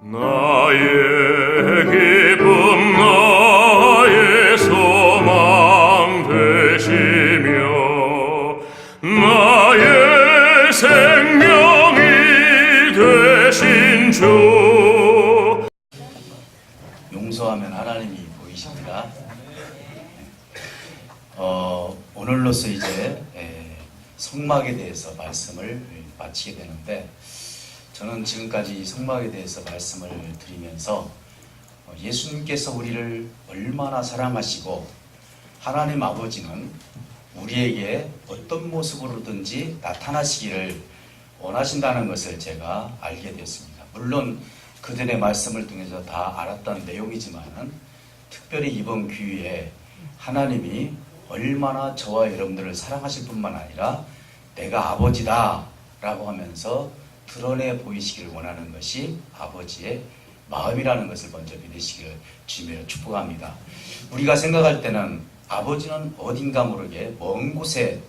나의 기쁨 나의 소망 되시며 나의 생명이 되신 주. 용서하면 하나님이 보이십니다. 오늘로서 이제 성막에 대해서 말씀을 마치게 되는데, 저는 지금까지 성막에 대해서 말씀을 드리면서 예수님께서 우리를 얼마나 사랑하시고 하나님 아버지는 우리에게 어떤 모습으로든지 나타나시기를 원하신다는 것을 제가 알게 되었습니다. 물론 그들의 말씀을 통해서 다 알았던 내용이지만, 특별히 이번 기회에 하나님이 얼마나 저와 여러분들을 사랑하실 뿐만 아니라 내가 아버지다 라고 하면서 드러내 보이시기를 원하는 것이 아버지의 마음이라는 것을 먼저 믿으시기를 주님으로 축복합니다. 우리가 생각할 때는 아버지는 어딘가 모르게 먼 곳에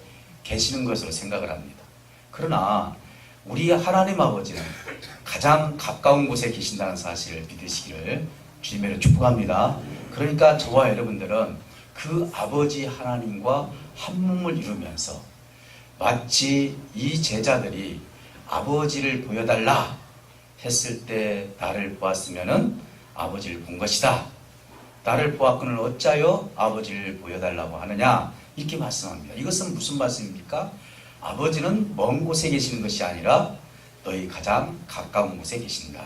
계시는 것으로 생각을 합니다. 그러나 우리 하나님 아버지는 가장 가까운 곳에 계신다는 사실을 믿으시기를 주님으로 축복합니다. 그러니까 저와 여러분들은 그 아버지 하나님과 한 몸을 이루면서 마치 이 제자들이 아버지를 보여달라 했을 때 나를 보았으면은 아버지를 본 것이다. 나를 보았거늘 어찌하여 아버지를 보여달라고 하느냐, 이렇게 말씀합니다. 이것은 무슨 말씀입니까? 아버지는 먼 곳에 계시는 것이 아니라 너희 가장 가까운 곳에 계신다.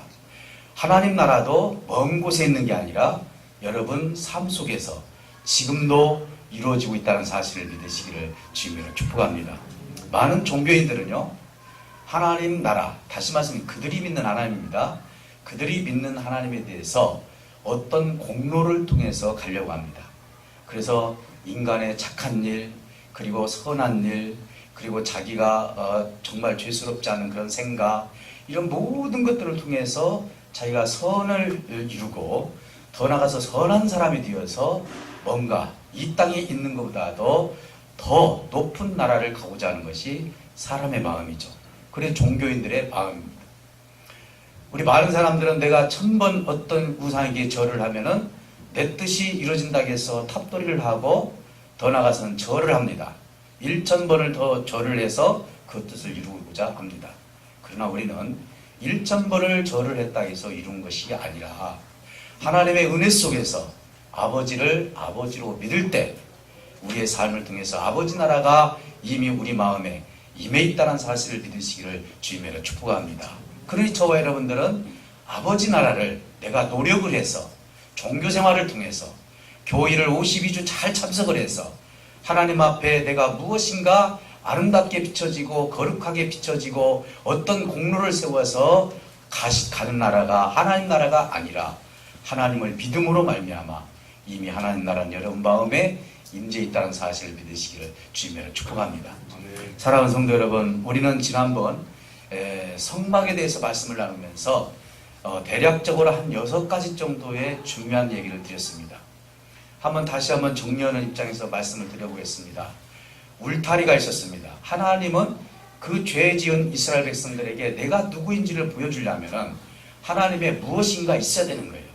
하나님 나라도 먼 곳에 있는 게 아니라 여러분 삶 속에서 지금도 이루어지고 있다는 사실을 믿으시기를 주님으로 축복합니다. 많은 종교인들은요, 하나님 나라, 다시 말하면 그들이 믿는 하나님입니다. 그들이 믿는 하나님에 대해서 어떤 공로를 통해서 가려고 합니다. 그래서 인간의 착한 일, 그리고 선한 일, 그리고 자기가 정말 죄스럽지 않은 그런 생각, 이런 모든 것들을 통해서 자기가 선을 이루고 더 나아가서 선한 사람이 되어서 뭔가 이 땅에 있는 것보다도 더 높은 나라를 가고자 하는 것이 사람의 마음이죠. 그래 종교인들의 마음입니다. 우리 많은 사람들은 내가 1000번 어떤 우상에게 절을 하면은 내 뜻이 이루어진다고 해서 탑돌이를 하고 더 나아가서는 절을 합니다. 1000번을 더 절을 해서 그 뜻을 이루고자 합니다. 그러나 우리는 1000번을 절을 했다고 해서 이룬 것이 아니라 하나님의 은혜 속에서 아버지를 아버지로 믿을 때 우리의 삶을 통해서 아버지 나라가 이미 우리 마음에 임해 있다는 사실을 믿으시기를 주님으로 축복합니다. 그러니 저와 여러분들은 아버지 나라를 내가 노력을 해서 종교 생활을 통해서 교회를 52주 잘 참석을 해서 하나님 앞에 내가 무엇인가 아름답게 비춰지고 거룩하게 비춰지고 어떤 공로를 세워서 가는 나라가 하나님 나라가 아니라 하나님을 믿음으로 말미암아 이미 하나님 나라는 여러분 마음에 임재 있다는 사실을 믿으시기를 주님으로 축복합니다. 사랑하는 성도 여러분, 우리는 지난번 성막에 대해서 말씀을 나누면서 대략적으로 한 6가지 정도의 중요한 얘기를 드렸습니다. 다시 한번 정리하는 입장에서 말씀을 드려보겠습니다. 울타리가 있었습니다. 하나님은 그 죄 지은 이스라엘 백성들에게 내가 누구인지를 보여주려면 하나님의 무엇인가 있어야 되는 거예요.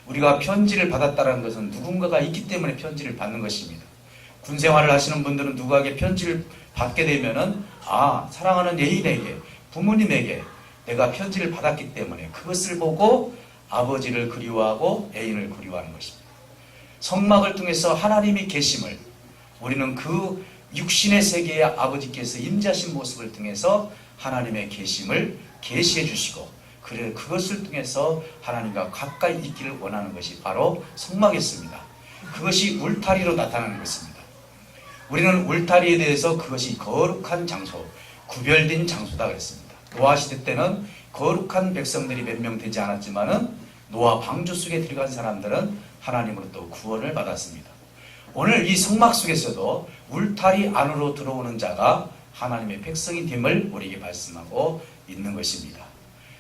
우리가 편지를 받았다는 것은 누군가가 있기 때문에 편지를 받는 것입니다. 군 생활을 하시는 분들은 누구에게 편지를 받게 되면은 사랑하는 애인에게, 부모님에게 내가 편지를 받았기 때문에 그것을 보고 아버지를 그리워하고 애인을 그리워하는 것입니다. 성막을 통해서 하나님이 계심을 우리는 그 육신의 세계의 아버지께서 임재하신 모습을 통해서 하나님의 계심을 계시해 주시고, 그래 그것을 통해서 하나님과 가까이 있기를 원하는 것이 바로 성막이었습니다. 그것이 울타리로 나타나는 것입니다. 우리는 울타리에 대해서 그것이 거룩한 장소, 구별된 장소다 그랬습니다. 노아 시대 때는 거룩한 백성들이 몇 명 되지 않았지만은 노아 방주 속에 들어간 사람들은 하나님으로부터 구원을 받았습니다. 오늘 이 성막 속에서도 울타리 안으로 들어오는 자가 하나님의 백성이 됨을 우리에게 말씀하고 있는 것입니다.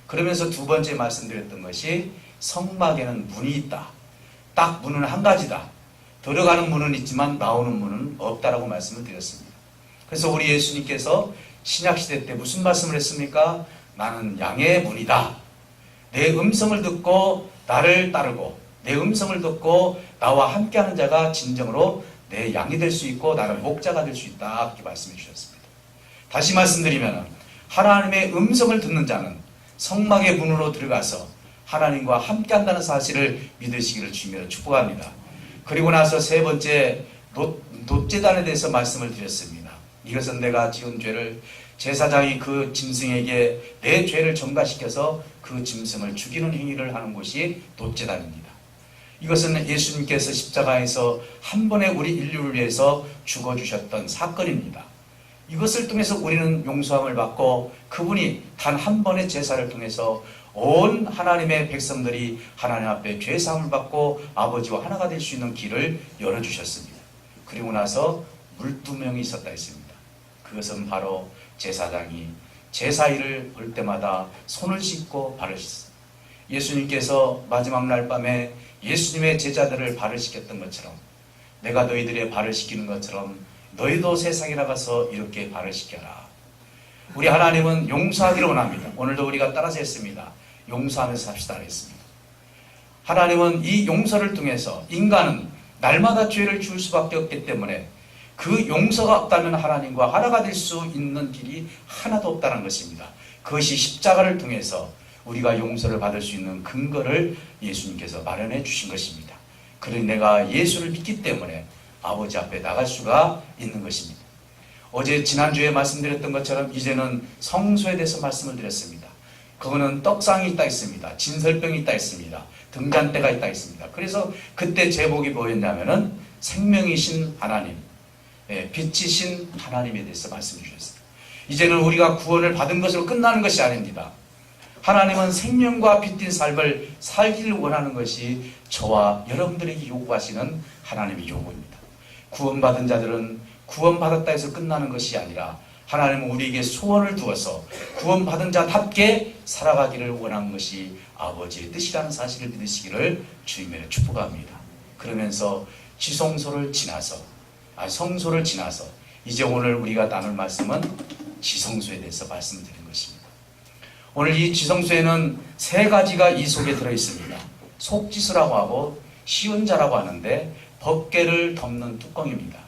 그러면서 두 번째 말씀드렸던 것이 성막에는 문이 있다. 딱 문은 한 가지다. 들어가는 문은 있지만 나오는 문은 없다라고 말씀을 드렸습니다. 그래서 우리 예수님께서 신약시대 때 무슨 말씀을 했습니까? 나는 양의 문이다. 내 음성을 듣고 나를 따르고 내 음성을 듣고 나와 함께하는 자가 진정으로 내 양이 될 수 있고 나는 목자가 될 수 있다. 이렇게 말씀해 주셨습니다. 다시 말씀드리면 하나님의 음성을 듣는 자는 성막의 문으로 들어가서 하나님과 함께한다는 사실을 믿으시기를 주님으로 축복합니다. 그리고 나서 세 번째 놋제단에 대해서 말씀을 드렸습니다. 이것은 내가 지은 죄를 제사장이 그 짐승에게 내 죄를 전가시켜서 그 짐승을 죽이는 행위를 하는 곳이 놋제단입니다. 이것은 예수님께서 십자가에서 한 번에 우리 인류를 위해서 죽어주셨던 사건입니다. 이것을 통해서 우리는 용서함을 받고 그분이 단 한 번의 제사를 통해서 온 하나님의 백성들이 하나님 앞에 죄사함을 받고 아버지와 하나가 될 수 있는 길을 열어주셨습니다. 그리고 나서 물두멍이 있었다 했습니다. 그것은 바로 제사장이 제사일을 볼 때마다 손을 씻고 발을 씻습니다. 예수님께서 마지막 날 밤에 예수님의 제자들을 발을 씻겼던 것처럼 내가 너희들의 발을 씻기는 것처럼 너희도 세상에 나가서 이렇게 발을 씻겨라. 우리 하나님은 용서하기를 원합니다. 오늘도 우리가 따라서 했습니다. 용서하면서 삽시다 했습니다. 하나님은 이 용서를 통해서 인간은 날마다 죄를 지을 수밖에 없기 때문에 그 용서가 없다면 하나님과 하나가 될 수 있는 길이 하나도 없다는 것입니다. 그것이 십자가를 통해서 우리가 용서를 받을 수 있는 근거를 예수님께서 마련해 주신 것입니다. 그러니 내가 예수를 믿기 때문에 아버지 앞에 나갈 수가 있는 것입니다. 어제 지난주에 말씀드렸던 것처럼 이제는 성소에 대해서 말씀을 드렸습니다. 그거는 떡상이 있다 있습니다. 진설병이 있다 있습니다. 등잔대가 있다 있습니다. 그래서 그때 제목이 뭐였냐면은 생명이신 하나님, 빛이신 하나님에 대해서 말씀해 주셨습니다. 이제는 우리가 구원을 받은 것으로 끝나는 것이 아닙니다. 하나님은 생명과 빛인 삶을 살기를 원하는 것이 저와 여러분들에게 요구하시는 하나님의 요구입니다. 구원받은 자들은 구원받았다 해서 끝나는 것이 아니라 하나님은 우리에게 소원을 두어서 구원받은 자답게 살아가기를 원하는 것이 아버지의 뜻이라는 사실을 믿으시기를 주님의 축복합니다. 그러면서 지성소를 지나서 성소를 지나서 이제 오늘 우리가 나눌 말씀은 지성소에 대해서 말씀드린 것입니다. 오늘 이 지성소에는 세 가지가 이 속에 들어있습니다. 속지수라고 하고 시운자라고 하는데 법궤를 덮는 뚜껑입니다.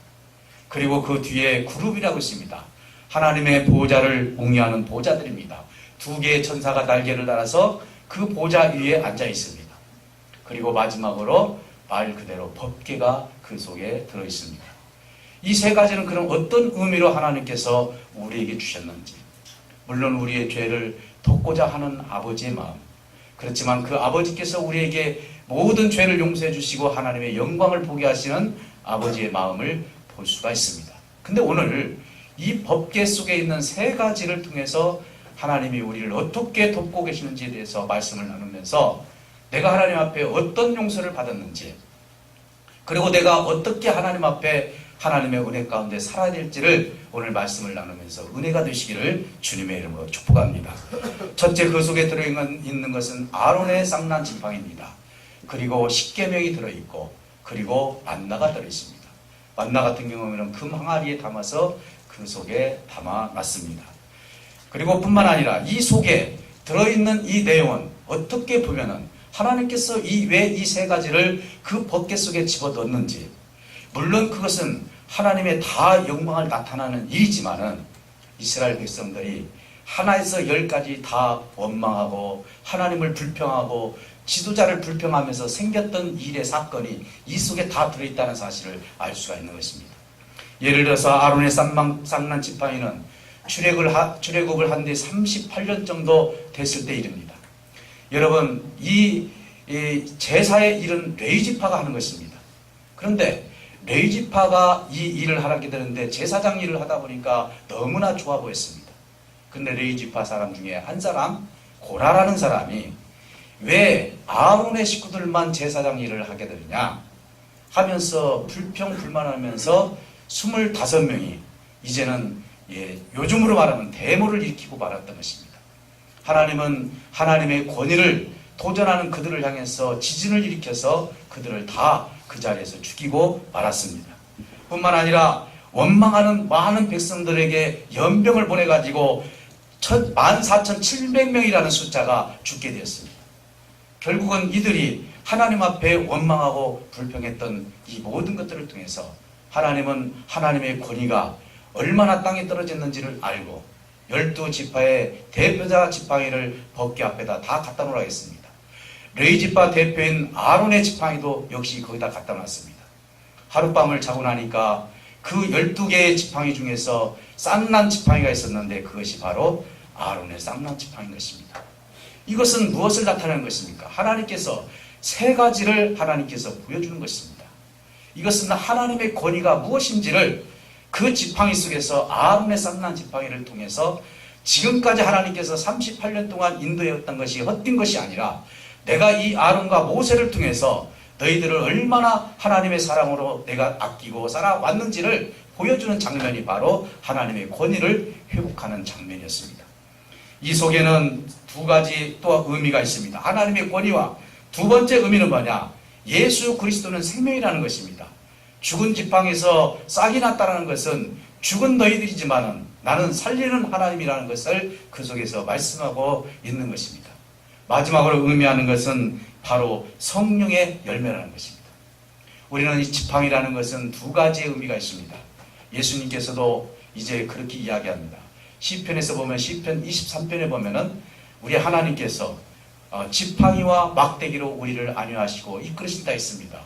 그리고 그 뒤에 그룹이라고 있습니다. 하나님의 보좌를 옹이하는 보좌들입니다. 두 개의 천사가 날개를 달아서 그 보좌 위에 앉아 있습니다. 그리고 마지막으로 말 그대로 법궤가 그 속에 들어있습니다. 이 세 가지는 그럼 어떤 의미로 하나님께서 우리에게 주셨는지, 물론 우리의 죄를 돕고자 하는 아버지의 마음, 그렇지만 그 아버지께서 우리에게 모든 죄를 용서해 주시고 하나님의 영광을 보게 하시는 아버지의 마음을 볼 수가 있습니다. 근데 오늘 이 법궤 속에 있는 세 가지를 통해서 하나님이 우리를 어떻게 돕고 계시는지에 대해서 말씀을 나누면서 내가 하나님 앞에 어떤 용서를 받았는지, 그리고 내가 어떻게 하나님 앞에 하나님의 은혜 가운데 살아야 될지를 오늘 말씀을 나누면서 은혜가 되시기를 주님의 이름으로 축복합니다. 첫째, 그 속에 들어있는 것은 아론의 쌍난 지팡이입니다. 그리고 십계명이 들어있고 그리고 만나가 들어있습니다. 만나 같은 경우에는 금 항아리에 담아서 그 속에 담아놨습니다. 그리고 뿐만 아니라 이 속에 들어있는 이 내용은 어떻게 보면은 하나님께서 왜 이 세 가지를 그 법궤 속에 집어넣는지, 물론 그것은 하나님의 다 영광을 나타나는 일이지만은 이스라엘 백성들이 하나에서 열까지 다 원망하고 하나님을 불평하고 지도자를 불평하면서 생겼던 일의 사건이 이 속에 다 들어있다는 사실을 알 수가 있는 것입니다. 예를 들어서 아론의 쌍난 지팡이는 출애굽을 한 뒤 38년 정도 됐을 때 일입니다. 여러분, 이 제사의 일은 레위지파가 하는 것입니다. 그런데 레위지파가 이 일을 하게 되는데 제사장 일을 하다 보니까 너무나 좋아 보였습니다. 그런데 레위지파 사람 중에 한 사람, 고라라는 사람이 왜 아론의 식구들만 제사장 일을 하게 되느냐 하면서 불평불만하면서 25명이 이제는 요즘으로 말하면 데모를 일으키고 말았던 것입니다. 하나님은 하나님의 권위를 도전하는 그들을 향해서 지진을 일으켜서 그들을 다 그 자리에서 죽이고 말았습니다. 뿐만 아니라 원망하는 많은 백성들에게 연병을 보내가지고 14,700명이라는 숫자가 죽게 되었습니다. 결국은 이들이 하나님 앞에 원망하고 불평했던 이 모든 것들을 통해서 하나님은 하나님의 권위가 얼마나 땅에 떨어졌는지를 알고 12지파의 대표자 지팡이를 법궤 앞에다 다 갖다 놓으라 했습니다. 레위지파 대표인 아론의 지팡이도 역시 거기다 갖다 놨습니다. 하룻밤을 자고 나니까 그 12개의 지팡이 중에서 쌍난 지팡이가 있었는데 그것이 바로 아론의 쌍난 지팡이인 것입니다. 이것은 무엇을 나타내는 것입니까? 하나님께서 세 가지를 하나님께서 보여주는 것입니다. 이것은 하나님의 권위가 무엇인지를 그 지팡이 속에서 아론의 쌍난 지팡이를 통해서 지금까지 하나님께서 38년 동안 인도해왔던 것이 헛된 것이 아니라 내가 이 아론과 모세를 통해서 너희들을 얼마나 하나님의 사랑으로 내가 아끼고 살아왔는지를 보여주는 장면이 바로 하나님의 권위를 회복하는 장면이었습니다. 이 속에는 두 가지 또 의미가 있습니다. 하나님의 권위와 두 번째 의미는 뭐냐? 예수 그리스도는 생명이라는 것입니다. 죽은 지팡이에서 싹이 났다는 것은 죽은 너희들이지만 나는 살리는 하나님이라는 것을 그 속에서 말씀하고 있는 것입니다. 마지막으로 의미하는 것은 바로 성령의 열매라는 것입니다. 우리는 이 지팡이라는 것은 두 가지의 의미가 있습니다. 예수님께서도 이제 그렇게 이야기합니다. 시편에서 보면 시편 23편에 보면은 우리 하나님께서 지팡이와 막대기로 우리를 안위하시고 이끌으신다 했습니다.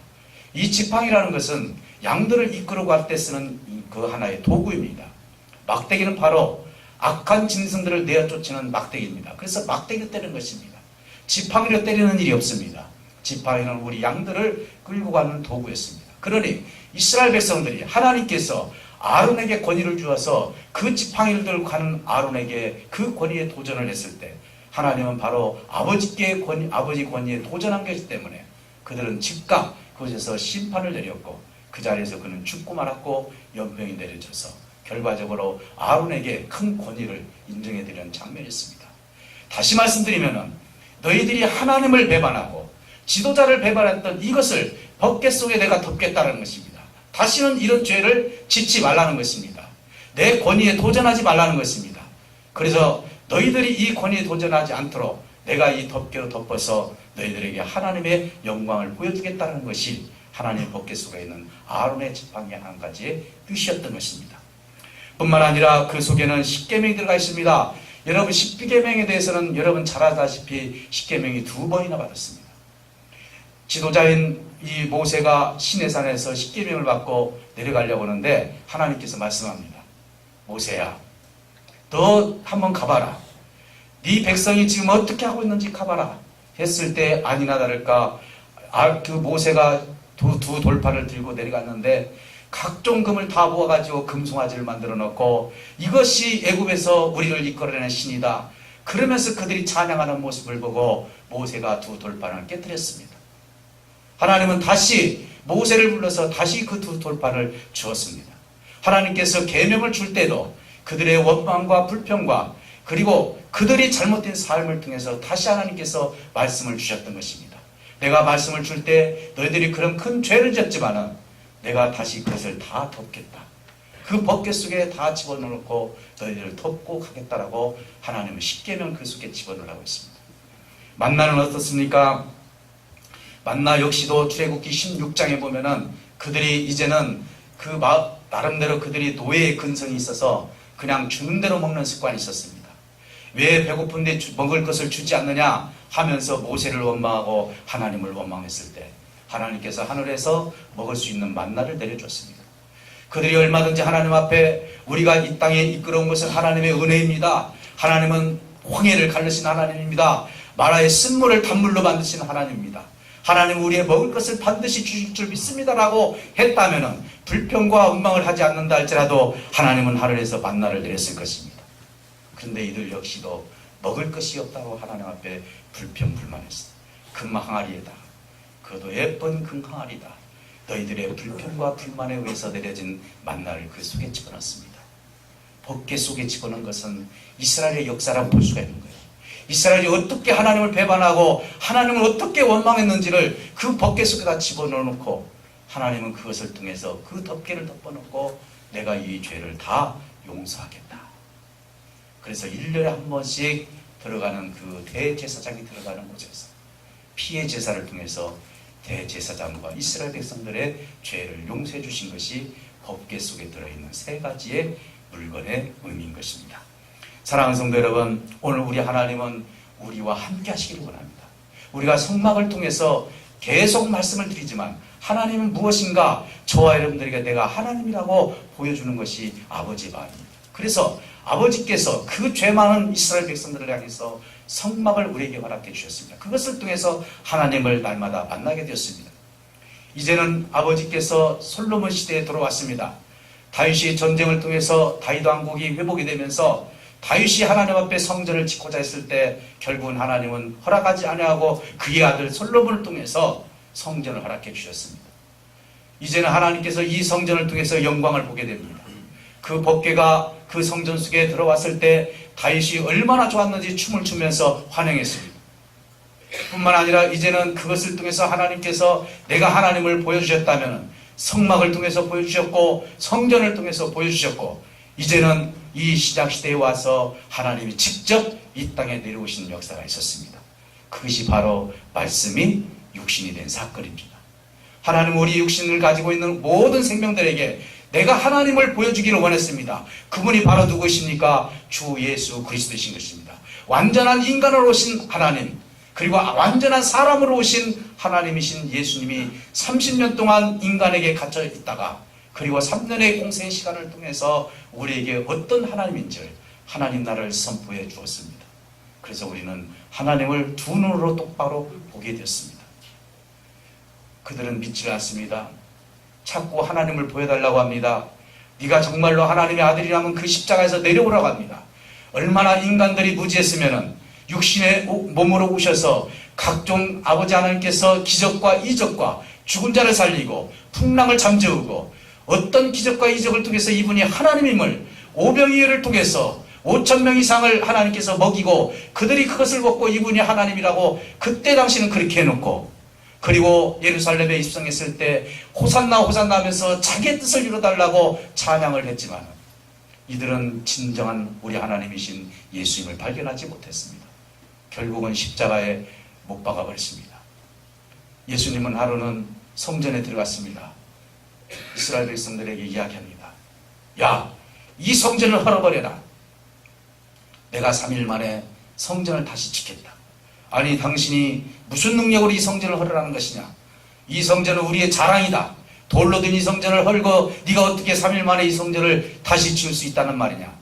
이 지팡이라는 것은 양들을 이끌고 갈 때 쓰는 그 하나의 도구입니다. 막대기는 바로 악한 짐승들을 내어 쫓는 막대기입니다. 그래서 막대기로 때리는 것입니다. 지팡이로 때리는 일이 없습니다. 지팡이는 우리 양들을 끌고 가는 도구였습니다. 그러니 이스라엘 백성들이 하나님께서 아론에게 권위를 주어서 그 지팡이를 들고 가는 아론에게 그 권위에 도전을 했을 때 하나님은 바로 아버지 권위에 도전한 것이기 때문에 그들은 즉각 그곳에서 심판을 내렸고 그 자리에서 그는 죽고 말았고 연병이 내려져서 결과적으로 아론에게 큰 권위를 인정해드리는 장면이었습니다. 다시 말씀드리면은 너희들이 하나님을 배반하고 지도자를 배반했던 이것을 법궤 속에 내가 덮겠다는 것입니다. 다시는 이런 죄를 짓지 말라는 것입니다. 내 권위에 도전하지 말라는 것입니다. 그래서 너희들이 이 권위에 도전하지 않도록 내가 이 덮개로 덮어서 너희들에게 하나님의 영광을 보여주겠다는 것이 하나님의 법궤 속에 있는 아론의 지팡이의 한 가지의 뜻이었던 것입니다. 뿐만 아니라 그 속에는 십계명이 들어가 있습니다. 여러분 십계명에 대해서는 여러분 잘 아다시피 십계명이 2번이나 받았습니다. 지도자인 이 모세가 시내산에서 십계명을 받고 내려가려고 하는데 하나님께서 말씀합니다. 모세야, 너 한번 가봐라. 네 백성이 지금 어떻게 하고 있는지 가봐라. 했을 때 아니나 다를까 그 모세가 두 돌판을 들고 내려갔는데 각종 금을 다 모아가지고 금송아지를 만들어 놓고 이것이 애굽에서 우리를 이끌어내는 신이다. 그러면서 그들이 찬양하는 모습을 보고 모세가 두 돌판을 깨뜨렸습니다. 하나님은 다시 모세를 불러서 다시 그 두 돌판을 주었습니다. 하나님께서 계명을 줄 때도 그들의 원망과 불평과 그리고 그들이 잘못된 삶을 통해서 다시 하나님께서 말씀을 주셨던 것입니다. 내가 말씀을 줄 때 너희들이 그런 큰 죄를 졌지만은 내가 다시 그것을 다 덮겠다. 그 법궤 속에 다 집어넣고 너희들을 덮고 가겠다라고 하나님은 십계명 그 속에 집어넣으라고 했습니다. 만나는 어떻습니까? 만나 역시도 출애굽기 16장에 보면은 그들이 이제는 나름대로 그들이 노예의 근성이 있어서 그냥 주는 대로 먹는 습관이 있었습니다. 왜 배고픈데 먹을 것을 주지 않느냐 하면서 모세를 원망하고 하나님을 원망했을 때 하나님께서 하늘에서 먹을 수 있는 만나를 내려줬습니다. 그들이 얼마든지 하나님 앞에 우리가 이 땅에 이끌어온 것은 하나님의 은혜입니다. 하나님은 홍해를 가르신 하나님입니다. 마라의 쓴물을 단물로 만드신 하나님입니다. 하나님 우리의 먹을 것을 반드시 주실 줄 믿습니다라고 했다면 불평과 원망을 하지 않는다 할지라도 하나님은 하늘에서 만나를 내렸을 것입니다. 그런데 이들 역시도 먹을 것이 없다고 하나님 앞에 불평불만했어. 금 항아리에다 그것도 예쁜 금 항아리다. 너희들의 불평과 불만에 의해서 내려진 만나를 그 속에 집어넣습니다. 법궤 속에 집어넣은 것은 이스라엘의 역사라고 볼 수가 있는 거예요. 이스라엘이 어떻게 하나님을 배반하고 하나님을 어떻게 원망했는지를 그 법궤 속에다 집어넣어놓고 하나님은 그것을 통해서 그 덮개를 덮어놓고 내가 이 죄를 다 용서하겠다. 그래서 1년에 한 번씩 들어가는 그 대제사장이 들어가는 곳에서 피의 제사를 통해서 대제사장과 이스라엘 백성들의 죄를 용서해 주신 것이 법궤 속에 들어있는 세 가지의 물건의 의미인 것입니다. 사랑하는 성도 여러분, 오늘 우리 하나님은 우리와 함께 하시기를 원합니다. 우리가 성막을 통해서 계속 말씀을 드리지만 하나님은 무엇인가 저와 여러분들에게 내가 하나님이라고 보여주는 것이 아버지의 마음입니다. 그래서 아버지께서 그 죄 많은 이스라엘 백성들을 향해서 성막을 우리에게 허락해 주셨습니다. 그것을 통해서 하나님을 날마다 만나게 되었습니다. 이제는 아버지께서 솔로몬 시대에 돌아왔습니다. 다윗이 전쟁을 통해서 다윗 왕국이 회복이 되면서 다윗이 하나님 앞에 성전을 짓고자 했을 때 결국은 하나님은 허락하지 아니하고 그의 아들 솔로몬을 통해서 성전을 허락해 주셨습니다. 이제는 하나님께서 이 성전을 통해서 영광을 보게 됩니다. 그 법궤가 그 성전 속에 들어왔을 때 다윗이 얼마나 좋았는지 춤을 추면서 환영했습니다. 뿐만 아니라 이제는 그것을 통해서 하나님께서 내가 하나님을 보여주셨다면 성막을 통해서 보여주셨고 성전을 통해서 보여주셨고 이제는 이 신약시대에 와서 하나님이 직접 이 땅에 내려오시는 역사가 있었습니다. 그것이 바로 말씀이 육신이 된 사건입니다. 하나님은 우리 육신을 가지고 있는 모든 생명들에게 내가 하나님을 보여주기를 원했습니다. 그분이 바로 누구십니까? 주 예수 그리스도이신 것입니다. 완전한 인간으로 오신 하나님, 그리고 완전한 사람으로 오신 하나님이신 예수님이 30년 동안 인간에게 갇혀 있다가 그리고 3년의 공생의 시간을 통해서 우리에게 어떤 하나님인지를 하나님 나라를 선포해 주었습니다. 그래서 우리는 하나님을 두 눈으로 똑바로 보게 되었습니다. 그들은 믿지를 않습니다. 자꾸 하나님을 보여달라고 합니다. 네가 정말로 하나님의 아들이라면 그 십자가에서 내려오라고 합니다. 얼마나 인간들이 무지했으면 육신의 몸으로 오셔서 각종 아버지 하나님께서 기적과 이적과 죽은 자를 살리고 풍랑을 잠재우고 어떤 기적과 이적을 통해서 이분이 하나님임을 오병이어를 통해서 5,000명 이상을 하나님께서 먹이고 그들이 그것을 먹고 이분이 하나님이라고 그때 당시는 그렇게 해놓고 그리고 예루살렘에 입성했을 때 호산나 호산나 하면서 자기의 뜻을 이루달라고 찬양을 했지만 이들은 진정한 우리 하나님이신 예수님을 발견하지 못했습니다. 결국은 십자가에 못 박아 버렸습니다. 예수님은 하루는 성전에 들어갔습니다. 이스라엘 백성들에게 이야기합니다. 야, 이 성전을 헐어버려라. 내가 3일 만에 성전을 다시 짓겠다. 아니 당신이 무슨 능력으로 이 성전을 헐으라는 것이냐. 이 성전은 우리의 자랑이다. 돌로 된 이 성전을 헐고 네가 어떻게 3일 만에 이 성전을 다시 지을 수 있다는 말이냐.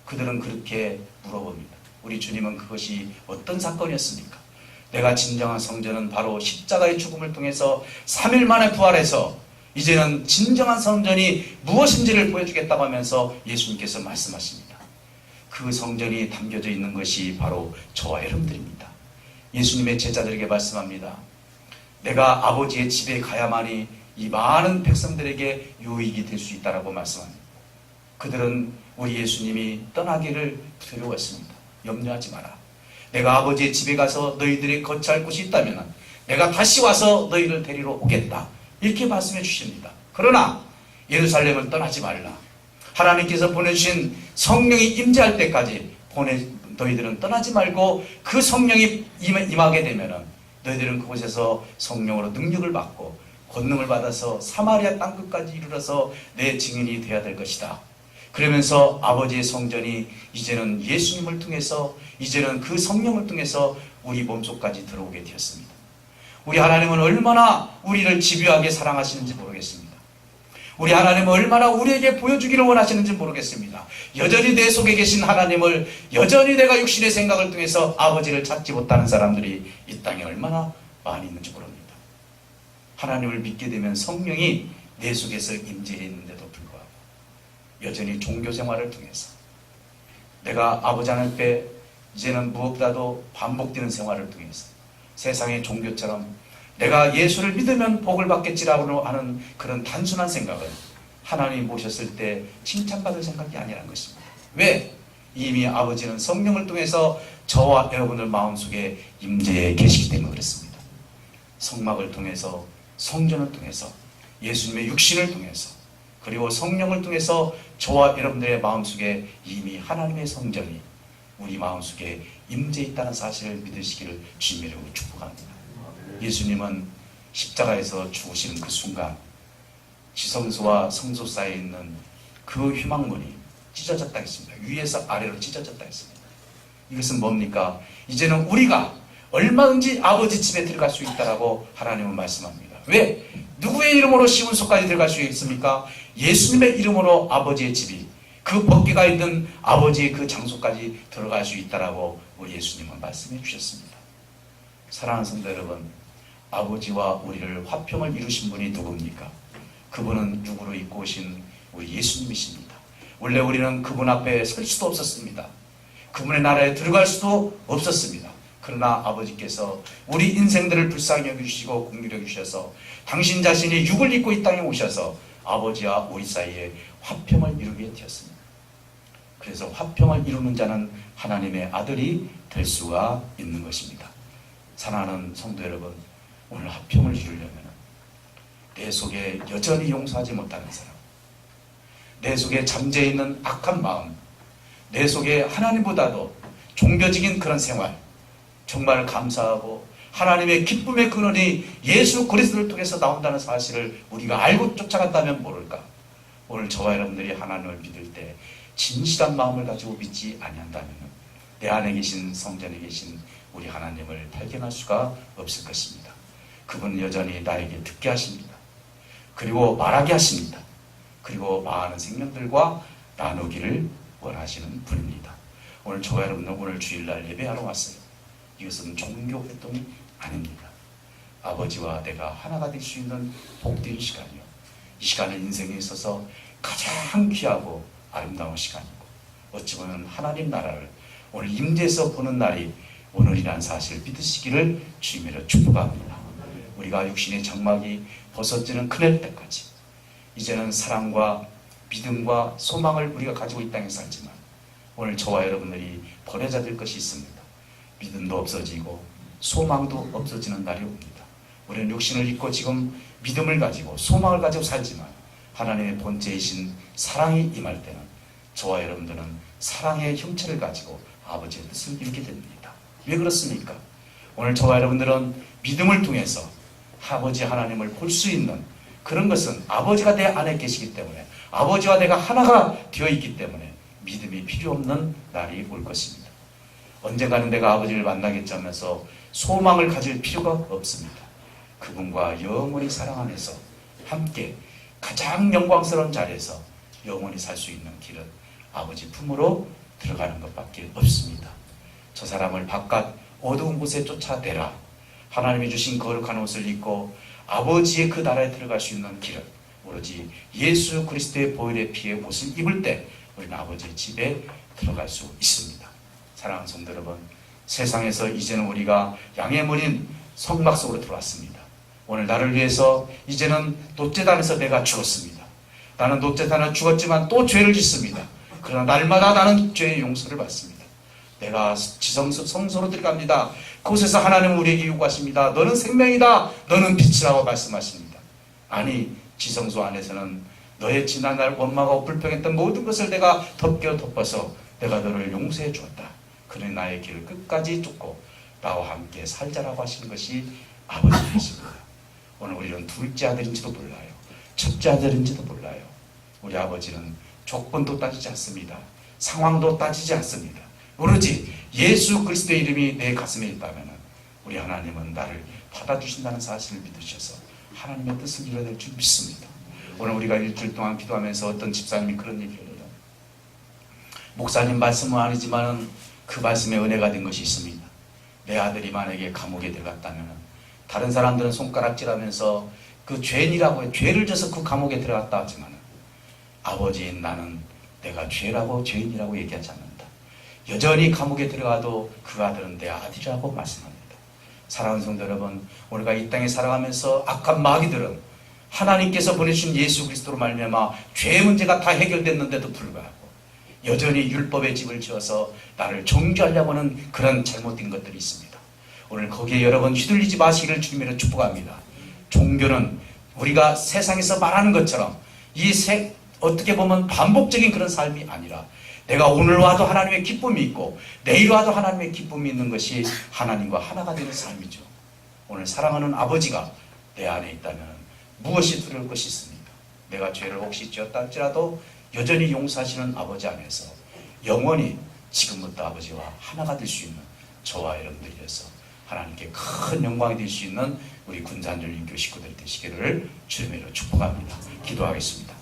그들은 그렇게 물어봅니다. 우리 주님은 그것이 어떤 사건이었습니까? 내가 진정한 성전은 바로 십자가의 죽음을 통해서 3일 만에 부활해서 이제는 진정한 성전이 무엇인지를 보여주겠다고 하면서 예수님께서 말씀하십니다. 그 성전이 담겨져 있는 것이 바로 저와 여러분들입니다. 예수님의 제자들에게 말씀합니다. 내가 아버지의 집에 가야만이 이 많은 백성들에게 유익이 될 수 있다라고 말씀합니다. 그들은 우리 예수님이 떠나기를 두려워했습니다. 염려하지 마라. 내가 아버지의 집에 가서 너희들이 거처할 곳이 있다면 내가 다시 와서 너희를 데리러 오겠다. 이렇게 말씀해 주십니다. 그러나 예루살렘을 떠나지 말라. 하나님께서 보내주신 성령이 임재할 때까지 너희들은 떠나지 말고 그 성령이 임하게 되면 너희들은 그곳에서 성령으로 능력을 받고 권능을 받아서 사마리아 땅끝까지 이르러서 내 증인이 되어야 될 것이다. 그러면서 아버지의 성전이 이제는 예수님을 통해서 이제는 그 성령을 통해서 우리 몸속까지 들어오게 되었습니다. 우리 하나님은 얼마나 우리를 집요하게 사랑하시는지 모르겠습니다. 우리 하나님은 얼마나 우리에게 보여주기를 원하시는지 모르겠습니다. 여전히 내 속에 계신 하나님을 여전히 내가 육신의 생각을 통해서 아버지를 찾지 못하는 사람들이 이 땅에 얼마나 많이 있는지 모릅니다. 하나님을 믿게 되면 성령이 내 속에서 임재해 있는데도 불구하고 여전히 종교 생활을 통해서 내가 아버지 하나님 앞에 이제는 무엇보다도 반복되는 생활을 통해서 세상의 종교처럼 내가 예수를 믿으면 복을 받겠지라고 하는 그런 단순한 생각은 하나님이 모셨을 때 칭찬받을 생각이 아니라는 것입니다. 왜? 이미 아버지는 성령을 통해서 저와 여러분들 마음속에 임재해 계시기 때문에 그렇습니다. 성막을 통해서 성전을 통해서 예수님의 육신을 통해서 그리고 성령을 통해서 저와 여러분들의 마음속에 이미 하나님의 성전이 우리 마음속에 임재해 있다는 사실을 믿으시기를 주님으로 축복합니다. 예수님은 십자가에서 죽으시는 그 순간 지성소와 성소 사이에 있는 그 휘망문이 찢어졌다 했습니다. 위에서 아래로 찢어졌다 했습니다. 이것은 뭡니까? 이제는 우리가 얼마든지 아버지 집에 들어갈 수 있다라고 하나님은 말씀합니다. 왜? 누구의 이름으로 시온소까지 들어갈 수 있습니까? 예수님의 이름으로 아버지의 집이, 그 법궤가 있는 아버지의 그 장소까지 들어갈 수 있다라고 우리 예수님은 말씀해 주셨습니다. 사랑하는 성도 여러분, 아버지와 우리를 화평을 이루신 분이 누굽니까? 그분은 육으로 입고 오신 우리 예수님이십니다. 원래 우리는 그분 앞에 설 수도 없었습니다. 그분의 나라에 들어갈 수도 없었습니다. 그러나 아버지께서 우리 인생들을 불쌍히 여기주시고 긍휼히 여기주셔서 당신 자신이 육을 입고 이 땅에 오셔서 아버지와 우리 사이에 화평을 이루게 되었습니다. 그래서 화평을 이루는 자는 하나님의 아들이 될 수가 있는 것입니다. 사랑하는 성도 여러분, 오늘 화평을 이루려면 내 속에 여전히 용서하지 못하는 사람, 내 속에 잠재있는 악한 마음, 내 속에 하나님보다도 종교적인 그런 생활, 정말 감사하고 하나님의 기쁨의 근원이 예수 그리스도를 통해서 나온다는 사실을 우리가 알고 쫓아간다면 모를까? 오늘 저와 여러분들이 하나님을 믿을 때 진실한 마음을 가지고 믿지 아니한다면 내 안에 계신 성전에 계신 우리 하나님을 발견할 수가 없을 것입니다. 그분은 여전히 나에게 듣게 하십니다. 그리고 말하게 하십니다. 그리고 많은 생명들과 나누기를 원하시는 분입니다. 오늘 저와 여러분은 오늘 주일날 예배하러 왔어요. 이것은 종교 활동이 아닙니다. 아버지와 내가 하나가 될 수 있는 복된 시간이요, 이 시간은 인생에 있어서 가장 귀하고 아름다운 시간이고, 어찌 보면 하나님 나라를 오늘 임재에서 보는 날이 오늘이라는 사실을 믿으시기를 주님으로 축복합니다. 우리가 육신의 장막이 벗어지는 그날 때까지 이제는 사랑과 믿음과 소망을 우리가 가지고 이 땅에 살지만 오늘 저와 여러분들이 버려져야 될 것이 있습니다. 믿음도 없어지고 소망도 없어지는 날이 옵니다. 우리는 육신을 입고 지금 믿음을 가지고 소망을 가지고 살지만 하나님의 본체이신 사랑이 임할 때는 저와 여러분들은 사랑의 형체를 가지고 아버지의 뜻을 이루게 됩니다. 왜 그렇습니까? 오늘 저와 여러분들은 믿음을 통해서 아버지 하나님을 볼 수 있는 그런 것은 아버지가 내 안에 계시기 때문에, 아버지와 내가 하나가 되어 있기 때문에 믿음이 필요 없는 날이 올 것입니다. 언젠가는 내가 아버지를 만나겠지 하면서 소망을 가질 필요가 없습니다. 그분과 영원히 사랑 안에서 함께 가장 영광스러운 자리에서 영원히 살 수 있는 길은 아버지 품으로 들어가는 것밖에 없습니다. 저 사람을 바깥 어두운 곳에 쫓아내라. 하나님이 주신 거룩한 옷을 입고 아버지의 그 나라에 들어갈 수 있는 길은 오로지 예수 그리스도의 보혈의 피의 옷을 입을 때 우리는 아버지의 집에 들어갈 수 있습니다. 사랑하는 성도 여러분, 세상에서 이제는 우리가 양의 문인 성막 속으로 들어왔습니다. 오늘 나를 위해서 이제는 노제단에서 내가 죽었습니다. 나는 노제단을 죽었지만 또 죄를 짓습니다. 그러나 날마다 나는 죄의 용서를 받습니다. 내가 성소로 들어갑니다. 그곳에서 하나님은 우리에게 요구하십니다. 너는 생명이다. 너는 빛이라고 말씀하십니다. 아니, 지성소 안에서는 너의 지난날 원망하고 불평했던 모든 것을 내가 덮어서 내가 너를 용서해 주었다. 그는 나의 길을 끝까지 쫓고 나와 함께 살자라고 하시는 것이 아버지이십니다. 오늘 우리는 둘째 아들인지도 몰라요. 첫째 아들인지도 몰라요. 우리 아버지는 조건도 따지지 않습니다. 상황도 따지지 않습니다. 오로지 예수 그리스도의 이름이 내 가슴에 있다면 우리 하나님은 나를 받아주신다는 사실을 믿으셔서 하나님의 뜻을 이뤄낼 줄 믿습니다. 오늘 우리가 일주일 동안 기도하면서 어떤 집사님이 그런 얘기를 해요. 목사님 말씀은 아니지만 그 말씀에 은혜가 된 것이 있습니다. 내 아들이 만약에 감옥에 들어갔다면 다른 사람들은 손가락질하면서 그 죄인이라고 해, 죄를 져서 그 감옥에 들어갔다 하지만 아버지인 나는 내가 죄라고 죄인이라고 얘기하지 않는다. 여전히 감옥에 들어가도 그 아들은 내 아들이라고 말씀합니다. 사랑하는 성도 여러분, 우리가 이 땅에 살아가면서 악한 마귀들은 하나님께서 보내주신 예수 그리스도로 말미암아 죄의 문제가 다 해결됐는데도 불구하고 여전히 율법의 집을 지어서 나를 정죄하려고 하는 그런 잘못된 것들이 있습니다. 오늘 거기에 여러분 휘둘리지 마시기를 주님으로 축복합니다. 종교는 우리가 세상에서 말하는 것처럼 어떻게 보면 반복적인 그런 삶이 아니라 내가 오늘 와도 하나님의 기쁨이 있고 내일 와도 하나님의 기쁨이 있는 것이 하나님과 하나가 되는 삶이죠. 오늘 사랑하는 아버지가 내 안에 있다면 무엇이 두려울 것이 있습니까? 내가 죄를 혹시 지었다 할지라도 여전히 용서하시는 아버지 안에서 영원히 지금부터 아버지와 하나가 될 수 있는 저와 여러분들이 돼서 하나님께 큰 영광이 될 수 있는 우리 군산절 인교 식구들이 되시기를 주님으로 축복합니다. 기도하겠습니다.